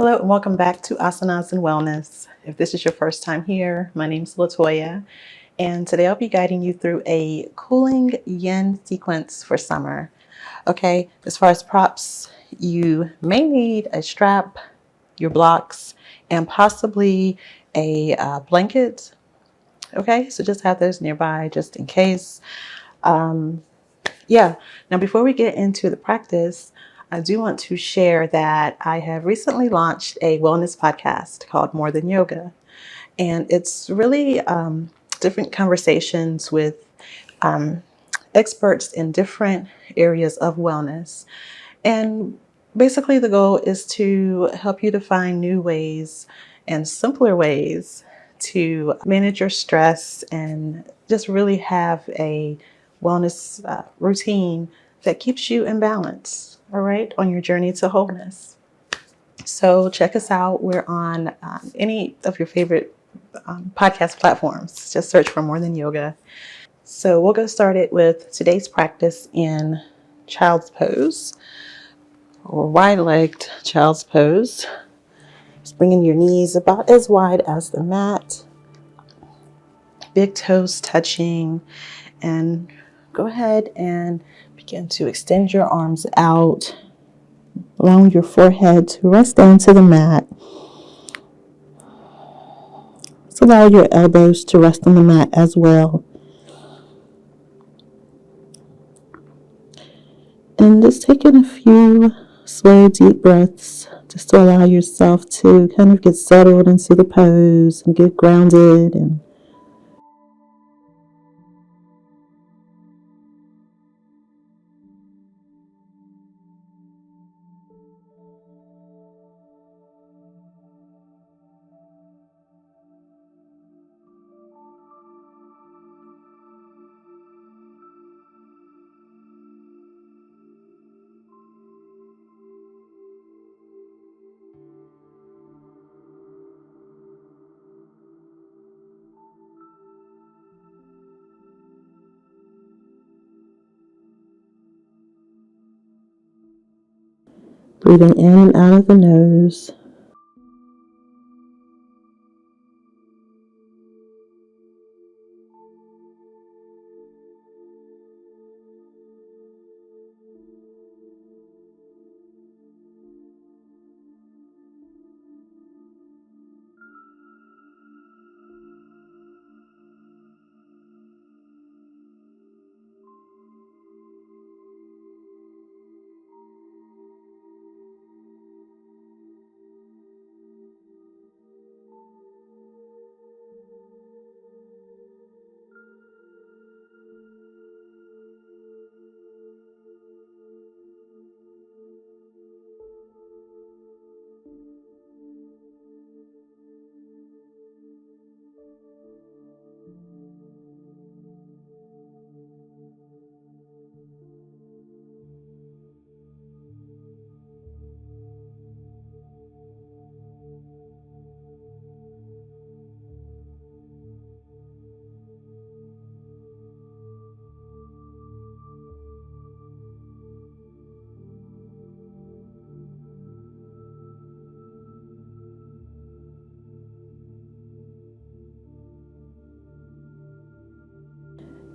Hello and welcome back to Asanas and Wellness. If this is your first time here, my name is Latoya, and today I'll be guiding you through a cooling yin sequence for summer. Okay, as far as props, you may need a strap, your blocks, and possibly a blanket. Okay, so just have those nearby just in case. Um, Yeah. Now, before we get into the practice, I do want to share that I have recently launched a wellness podcast called More Than Yoga. And it's really different conversations with um, experts in different areas of wellness. And basically, the goal is to help you to find new ways and simpler ways to manage your stress and just really have a wellness routine that keeps you in balance, all right, on your journey to wholeness. So check us out. We're on any of your favorite podcast platforms. Just search for More Than Yoga. So we'll get started with today's practice in child's pose or wide-legged child's pose. Just bringing your knees about as wide as the mat, big toes touching, and go ahead and begin to extend your arms out, allowing your forehead to rest onto the mat. Just allow your elbows to rest on the mat as well. And just taking a few slow, deep breaths just to allow yourself to kind of get settled into the pose and get grounded and breathing in and out of the nose.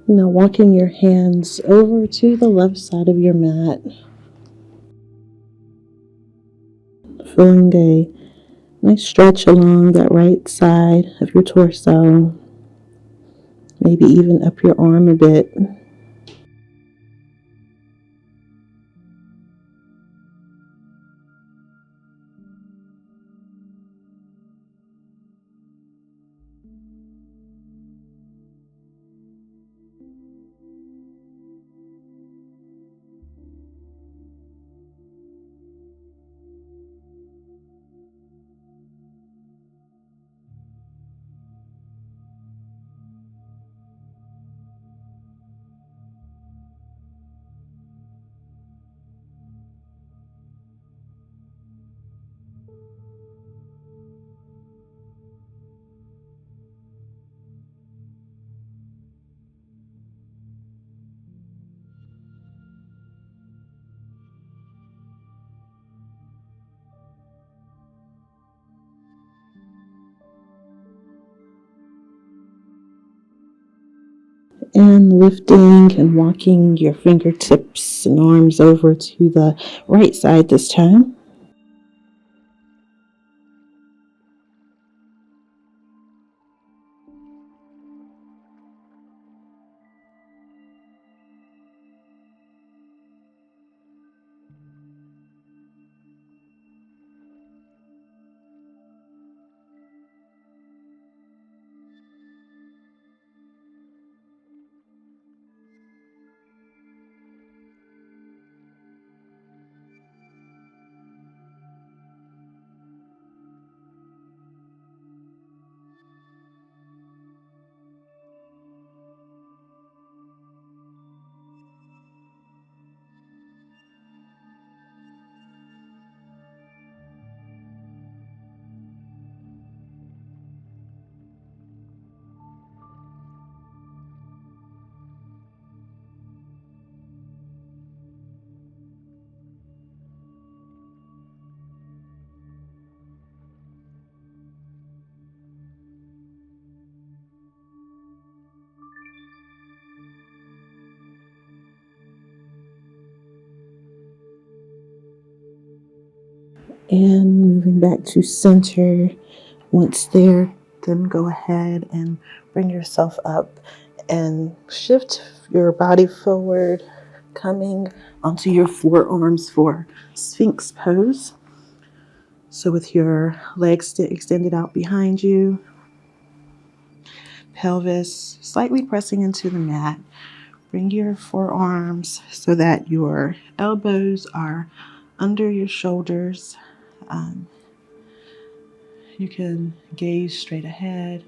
Now walking your hands over to the left side of your mat, feeling a nice stretch along that right side of your torso, maybe even up your arm a bit. And lifting and walking your fingertips and arms over to the right side this time. And moving back to center. Once there, then go ahead and bring yourself up and shift your body forward, coming onto your forearms for Sphinx pose. So with your legs extended out behind you, pelvis slightly pressing into the mat, bring your forearms so that your elbows are under your shoulders. You can gaze straight ahead,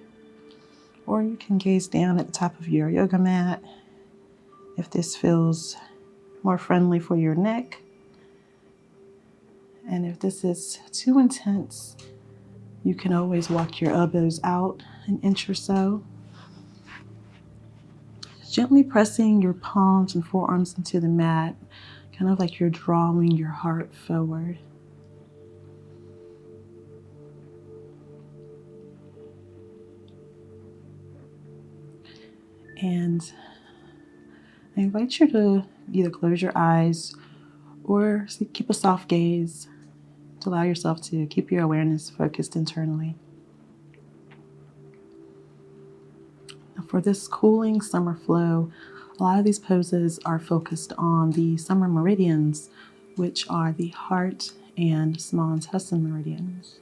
or you can gaze down at the top of your yoga mat if this feels more friendly for your neck. And if this is too intense, you can always walk your elbows out an inch or so. Gently pressing your palms and forearms into the mat, kind of like you're drawing your heart forward. And I invite you to either close your eyes or keep a soft gaze to allow yourself to keep your awareness focused internally. For this cooling summer flow, a lot of these poses are focused on the summer meridians, which are the heart and small intestine meridians.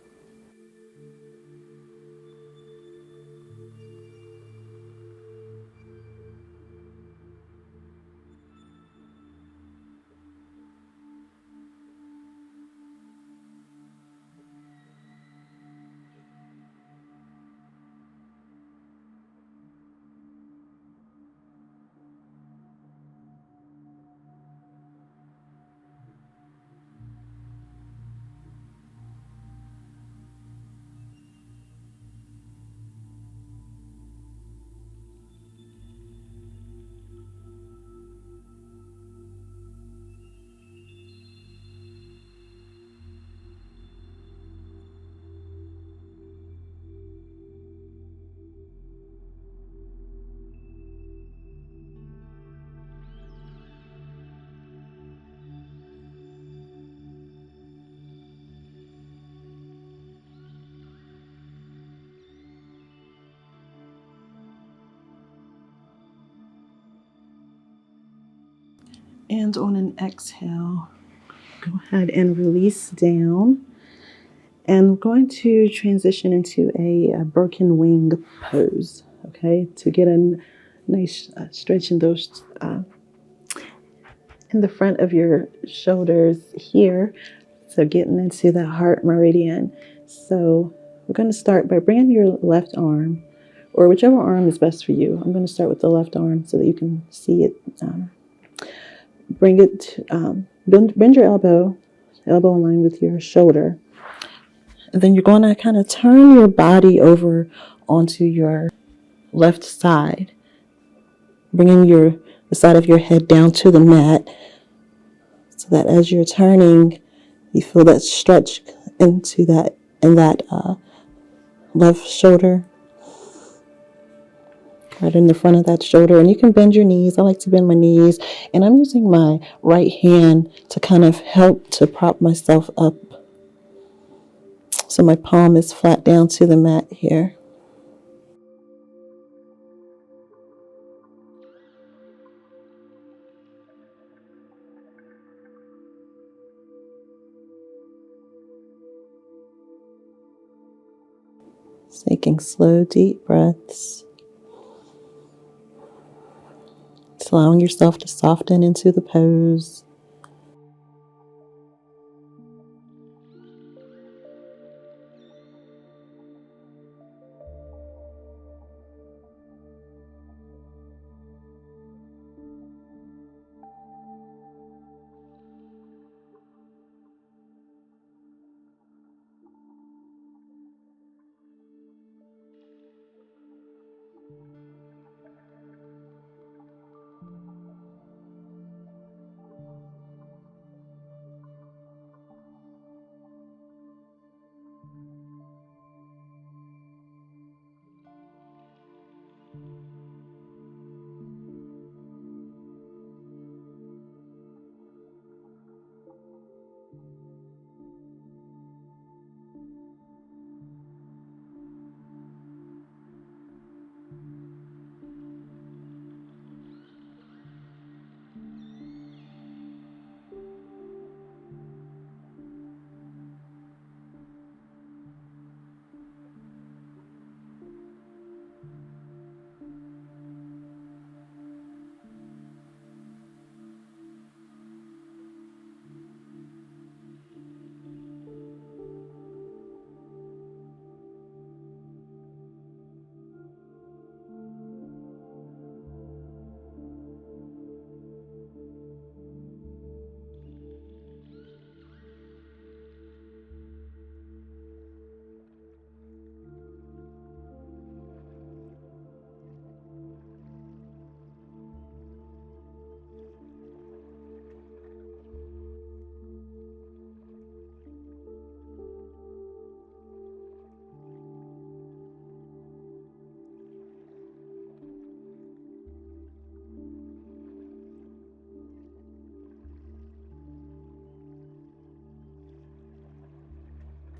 And on an exhale, go ahead and release down. And I'm going to transition into a broken wing pose, okay, to get a nice stretch in those in the front of your shoulders here. So getting into the heart meridian. So we're going to start by bringing your left arm, or whichever arm is best for you. I'm going to start with the left arm so that you can see it. Bend your elbow in line with your shoulder. And then you're going to kind of turn your body over onto your left side, bringing the side of your head down to the mat, so that as you're turning, you feel that stretch into that left shoulder. right in the front of that shoulder. And you can bend your knees. I like to bend my knees. And I'm using my right hand to kind of help to prop myself up. So my palm is flat down to the mat here. Taking slow, deep breaths. Just allowing yourself to soften into the pose.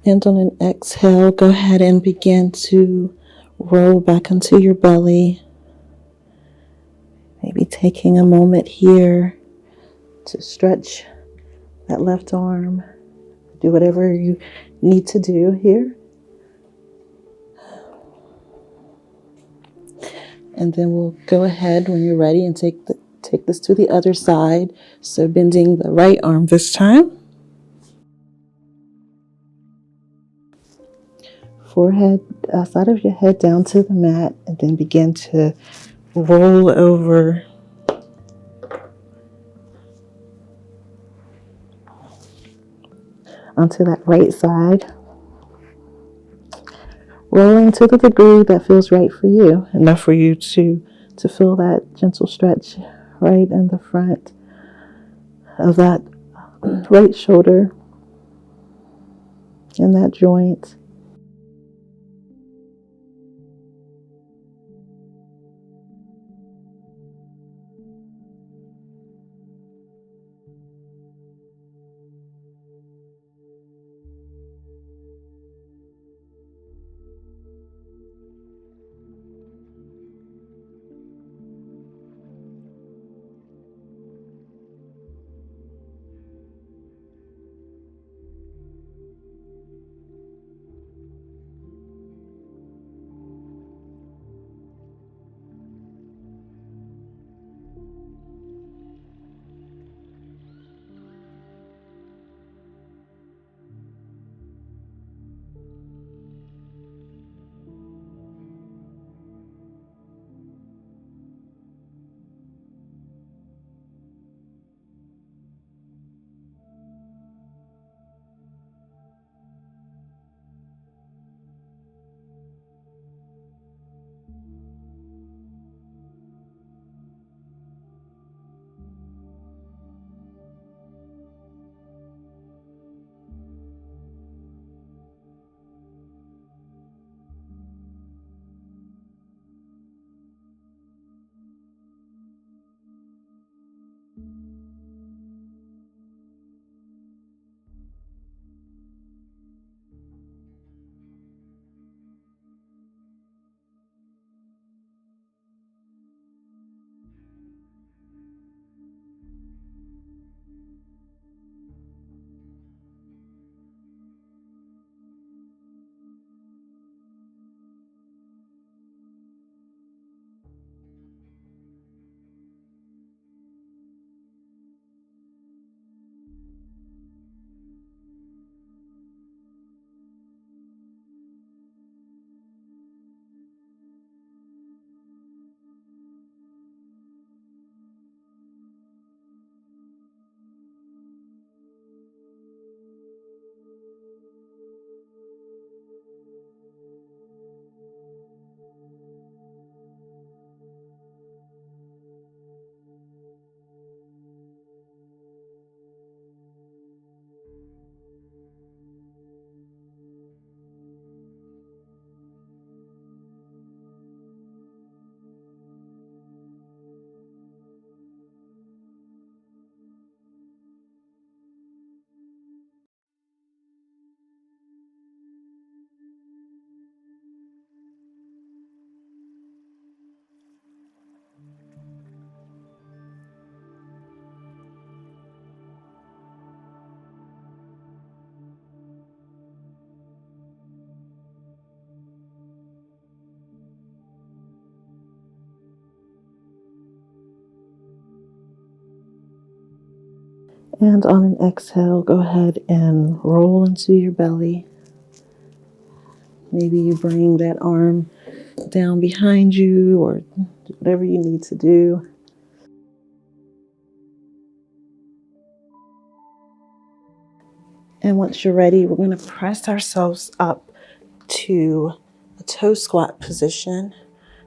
And on an exhale, go ahead and begin to roll back into your belly. Maybe taking a moment here to stretch that left arm. Do whatever you need to do here. And then we'll go ahead when you're ready and take this to the other side. So bending the right arm this time. Forehead, side of your head down to the mat, and then begin to roll over onto that right side. Rolling to the degree that feels right for you. Enough for you to feel that gentle stretch right in the front of that right shoulder in that joint. And on an exhale, go ahead and roll into your belly. Maybe you bring that arm down behind you or whatever you need to do. And once you're ready, we're going to press ourselves up to a toe squat position.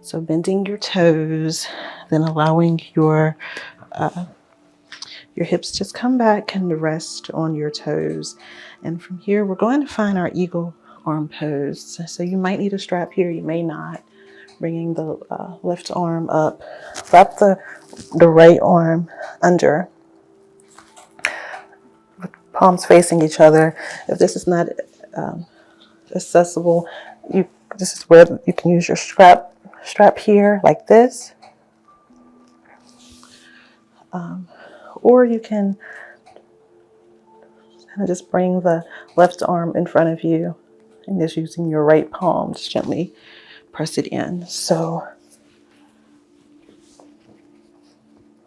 So bending your toes, then allowing your hips just come back and rest on your toes. And from here, we're going to find our eagle arm pose. So you might need a strap here, you may not. Bringing the left arm up, wrap the right arm under, palms facing each other. If this is not accessible, this is where you can use your strap here like this, or you can kind of just bring the left arm in front of you and just using your right palm, just gently press it in. So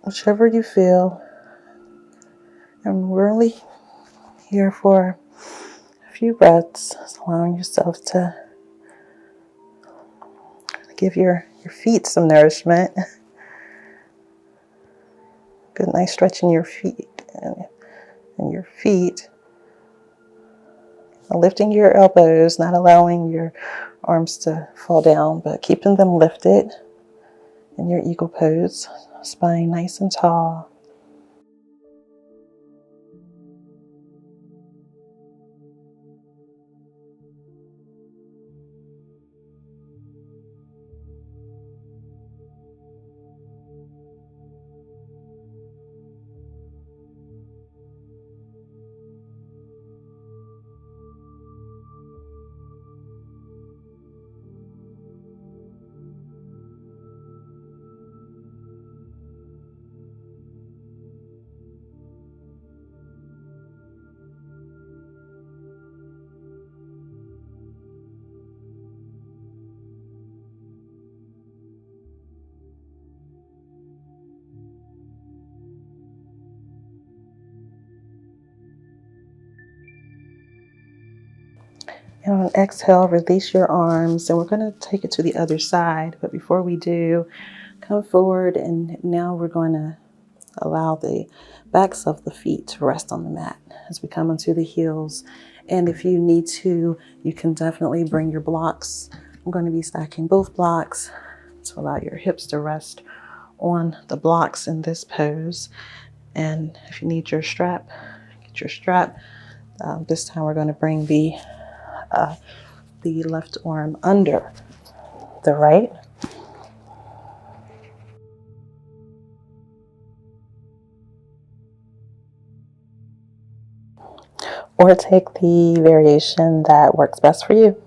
whichever you feel, and we're only here for a few breaths, just allowing yourself to give your feet some nourishment. Good, nice stretch in your feet and your feet. Lifting your elbows, not allowing your arms to fall down, but keeping them lifted in your eagle pose. Spine nice and tall. And on exhale, release your arms, and we're going to take it to the other side. But before we do, come forward, and now we're going to allow the backs of the feet to rest on the mat as we come onto the heels. And if you need to, you can definitely bring your blocks. I'm going to be stacking both blocks to allow your hips to rest on the blocks in this pose. And if you need your strap, get your strap. This time we're going to bring the left arm under the right. or take the variation that works best for you.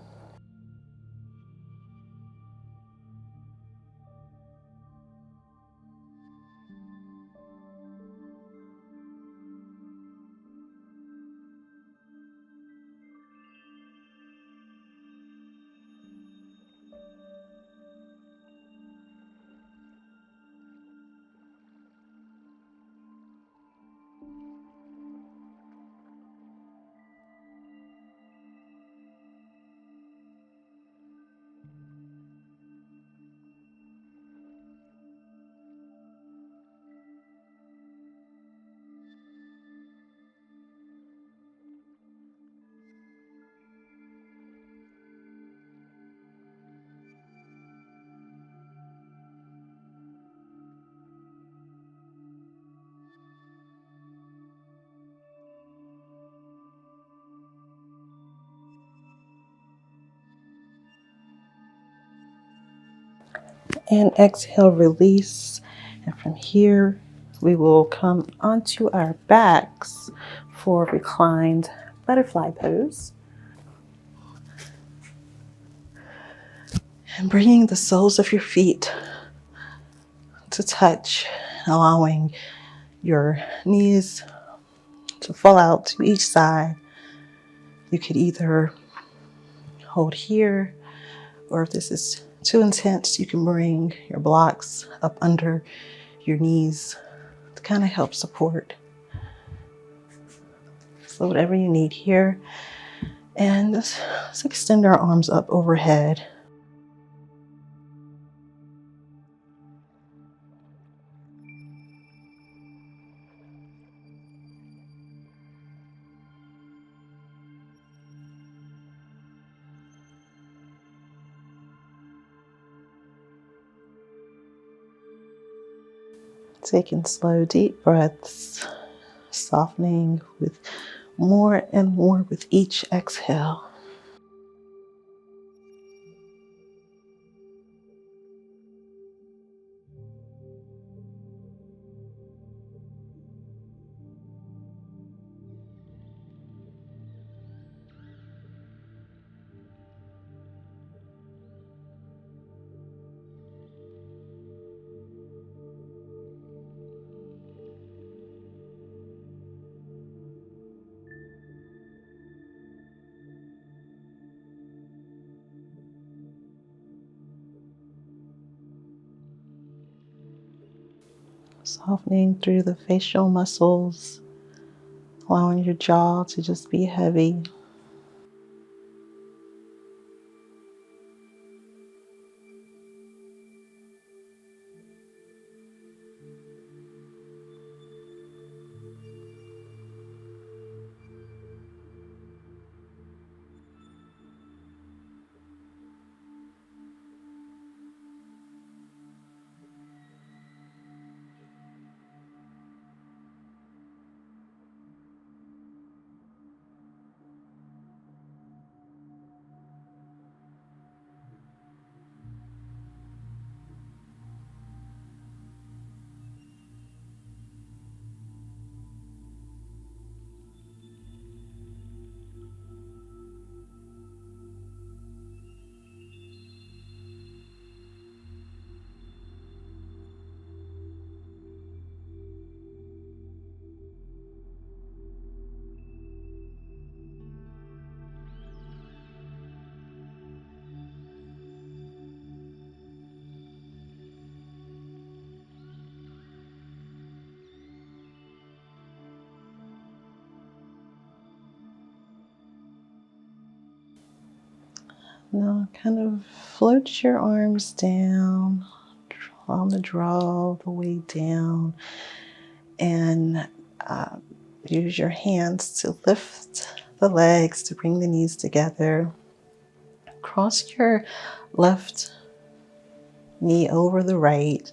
And exhale, release. And from here, we will come onto our backs for reclined butterfly pose. And bringing the soles of your feet to touch, allowing your knees to fall out to each side. You could either hold here, or if this is too intense, you can bring your blocks up under your knees to kind of help support. So whatever you need here. And let's extend our arms up overhead. Taking slow, deep breaths, softening with more and more with each exhale. Softening through the facial muscles, allowing your jaw to just be heavy. Now kind of float your arms down, on the draw all the way down, and use your hands to lift the legs, to bring the knees together. Cross your left knee over the right.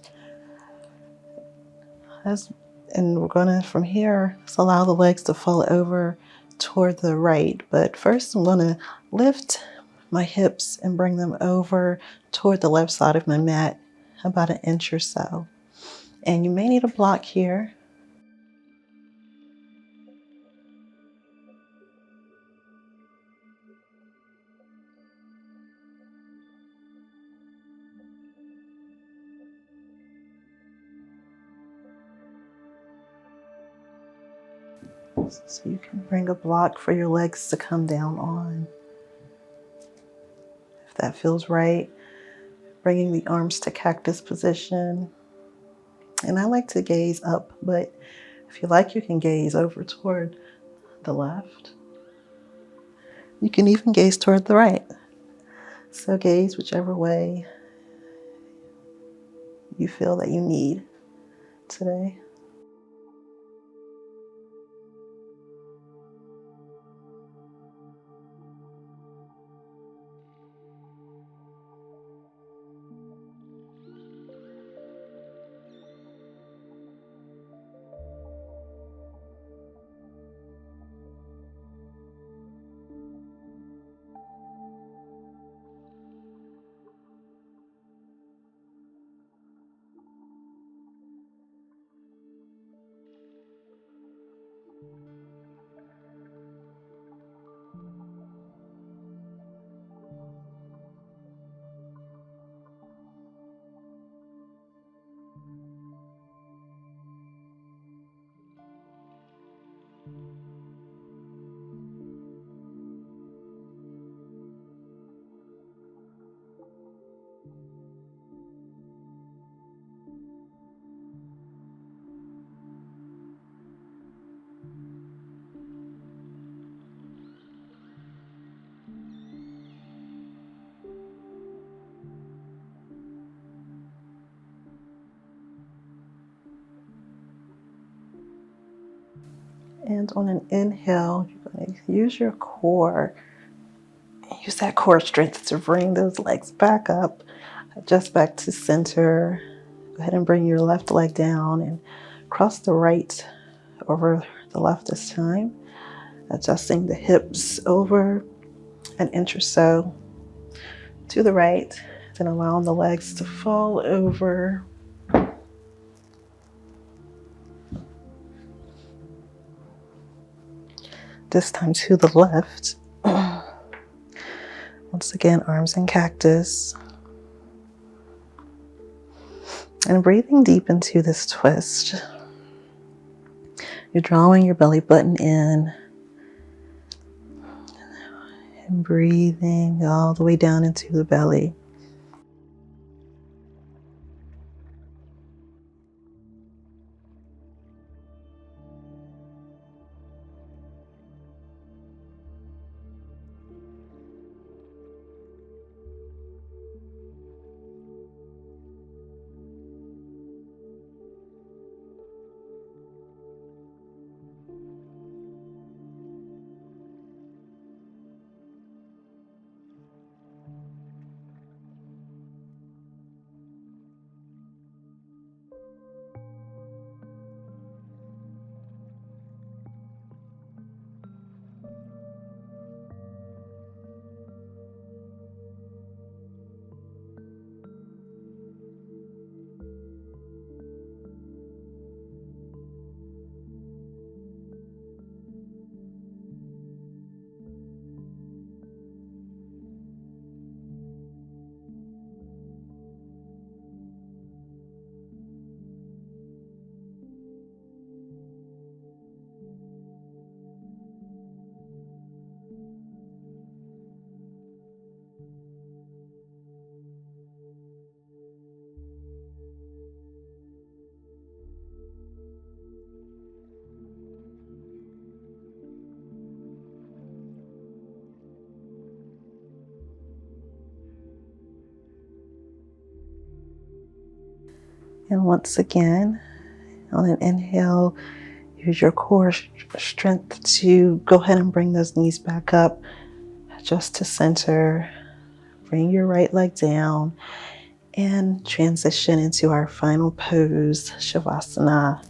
And we're going to, from here, just allow the legs to fall over toward the right. But first I'm going to lift my hips and bring them over toward the left side of my mat, about an inch or so. And you may need a block here. So you can bring a block for your legs to come down on. If that feels right, bringing the arms to cactus position. And I like to gaze up, but if you like, you can gaze over toward the left. You can even gaze toward the right. So gaze whichever way you feel that you need today. And on an inhale, you're going to use your core. Use that core strength to bring those legs back up. Adjust back to center. Go ahead and bring your left leg down and cross the right over the left this time. Adjusting the hips over an inch or so to the right. Then allowing the legs to fall over. This time to the left. Once again, arms in cactus. And breathing deep into this twist. You're drawing your belly button in. And breathing all the way down into the belly. And once again, on an inhale, use your core strength to go ahead and bring those knees back up, just to center. Bring your right leg down and transition into our final pose, Savasana.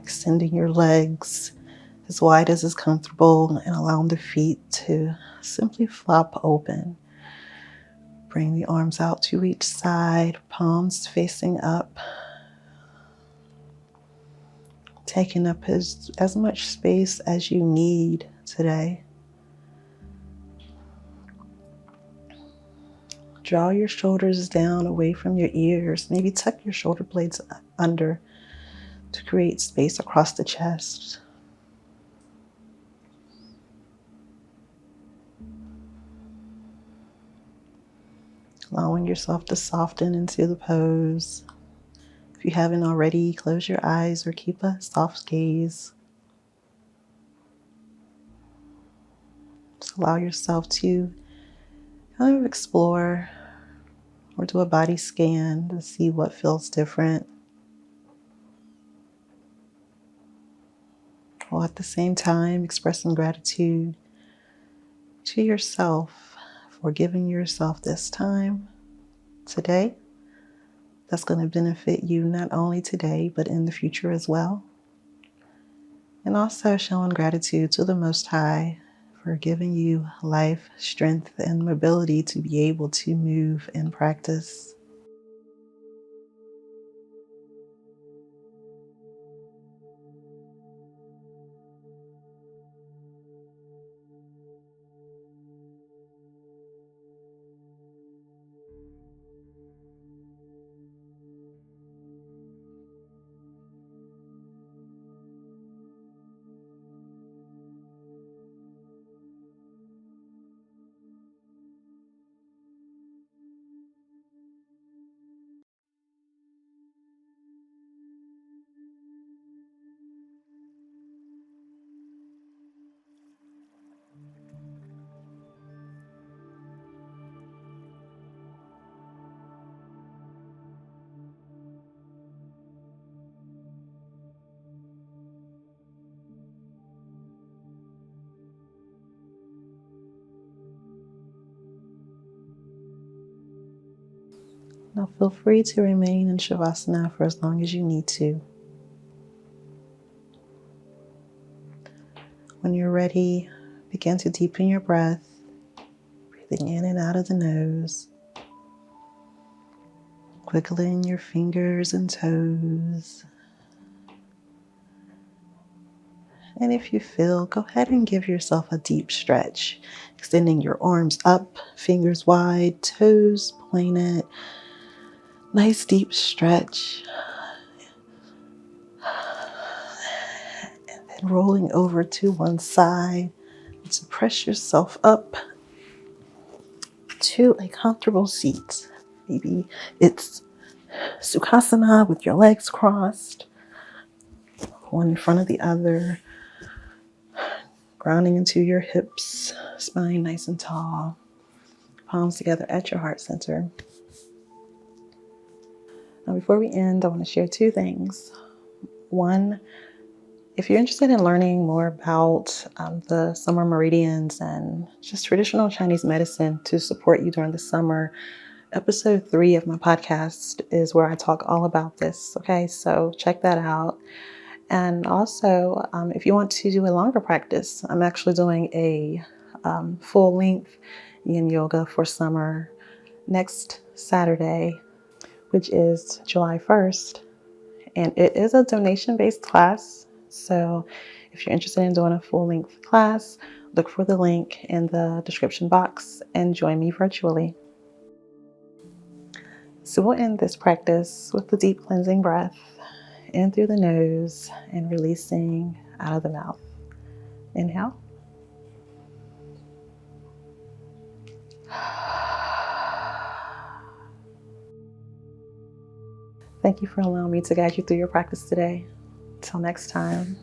Extending your legs as wide as is comfortable and allowing the feet to simply flop open. Bring the arms out to each side, palms facing up. Taking up as much space as you need today. Draw your shoulders down away from your ears. Maybe tuck your shoulder blades under to create space across the chest. allowing yourself to soften into the pose. If you haven't already, close your eyes or keep a soft gaze. Just allow yourself to kind of explore or do a body scan to see what feels different, while at the same time expressing gratitude to yourself for giving yourself this time today. That's going to benefit you not only today, but in the future as well. And also showing gratitude to the Most High for giving you life, strength, and mobility to be able to move and practice. Now feel free to remain in Savasana for as long as you need to. When you're ready, begin to deepen your breath, breathing in and out of the nose, wiggling your fingers and toes. And if you feel, go ahead and give yourself a deep stretch, extending your arms up, fingers wide, toes pointed. Nice deep stretch. And then rolling over to one side to press yourself up to a comfortable seat. Maybe it's Sukhasana with your legs crossed, one in front of the other, grounding into your hips, spine nice and tall, palms together at your heart center. Now, before we end, I want to share two things. One, if you're interested in learning more about the summer meridians and just traditional Chinese medicine to support you during the summer, episode 3 of my podcast is where I talk all about this. Okay, so check that out. And also, if you want to do a longer practice, I'm actually doing a full-length Yin Yoga for summer next Saturday, which is July 1st. And it is a donation-based class. So if you're interested in doing a full-length class, look for the link in the description box and join me virtually. So we'll end this practice with the deep cleansing breath in through the nose and releasing out of the mouth. Inhale. Thank you for allowing me to guide you through your practice today. Until next time.